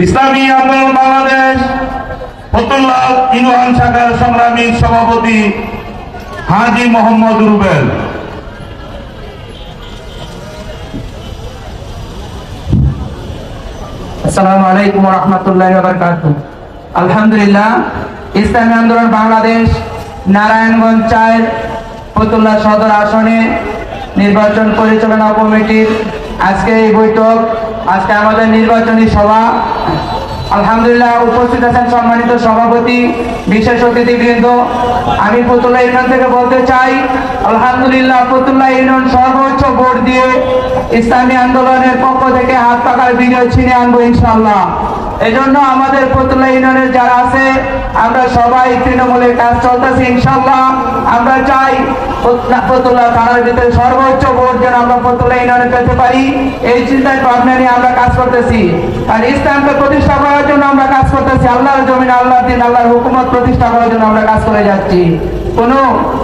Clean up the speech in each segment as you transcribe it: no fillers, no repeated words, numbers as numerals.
ইসলামী আন্দোলন বাংলাদেশ ফতুল্লাহ ইউনিয়ন শাখার সংগ্রামী সভাপতি হাজী মোহাম্মদ রুবেল। আসসালামু আলাইকুম ওয়া রাহমাতুল্লাহি ওয়া বারাকাতুহু। আলহামদুলিল্লাহ, ইসলামী আন্দোলন বাংলাদেশ নারায়ণগঞ্জ ৪ ফতুল্লাহ সদর আসনে নির্বাচন পরিচালনা কমিটির আজকে এই বৈঠক, আজকে আমাদের নির্বাচনী সভা। আলহামদুলিল্লাহ, উপস্থিত আছেন সম্মানিত সভাপতি, বিশেষ অতিথিবৃন্দ। আমি ফতুল্লাহ ইউনিয়ন থেকে বলতে চাই, আলহামদুলিল্লাহ ফতুল্লাহ ইউনিয়ন সর্বোচ্চ ভোট দিয়ে ইসলামী আন্দোলনের পক্ষ থেকে হাত পাকার বিজয় ছিনে আনবো ইনশাআল্লাহ। এজন্য আমাদের ফতুল্লাহ ইউনিয়নের যারা আছে আমরা সবাই তৃণমূলের কাজ চলতেছি ইনশাআল্লাহ। আমরা চাই ফতুল্লাহ থানার ভিতরে সর্বোচ্চ ভোট যেন আমরা ফতুল্লাহ ইউনিয়নে পেতে পারি, এই চিন্তায় ভাবনা নিয়ে আমরা কাজ করতেছি। আর ইসলামকে প্রতিষ্ঠা করার জন্য আমরা কাজ করতেছি, আল্লাহর জমিনে আল্লাহর দিন আল্লাহর হুকুমত প্রতিষ্ঠা করার জন্য আমরা কাজ করে যাচ্ছি। কোনো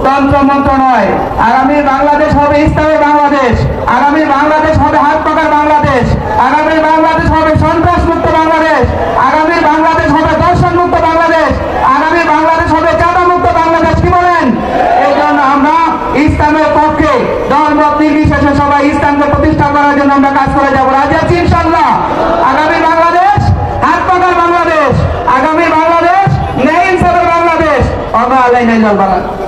তন্ত্র মন্ত্র নয়। আগামী বাংলাদেশ হবে ইসলামের বাংলাদেশ, আগামী বাংলাদেশ হবে হাত পাকার বাংলাদেশ, আগামী বাংলাদেশ হবে সন্ত্রাস মুক্ত বাংলাদেশ, আগামী বাংলাদেশ হবে দর্শন মুক্ত বাংলাদেশ, আগামী বাংলাদেশ হবে চাঁদা মুক্ত বাংলাদেশ। কি বলেন? এই জন্য আমরা ইসলামের পক্ষে ধর্ম নির্বিশেষে সবাই ইসলামকে প্রতিষ্ঠা করার জন্য আমরা কাজ করে যাবো। রাজি আছি ইনশাআল্লাহ। আগামী বাংলাদেশ হাত পাকার বাংলাদেশ, আগামী বাংলাদেশ ন্যায় ইনসাফের বাংলাদেশ। আল্লাহ আলাইহি ওয়া সাল্লাম।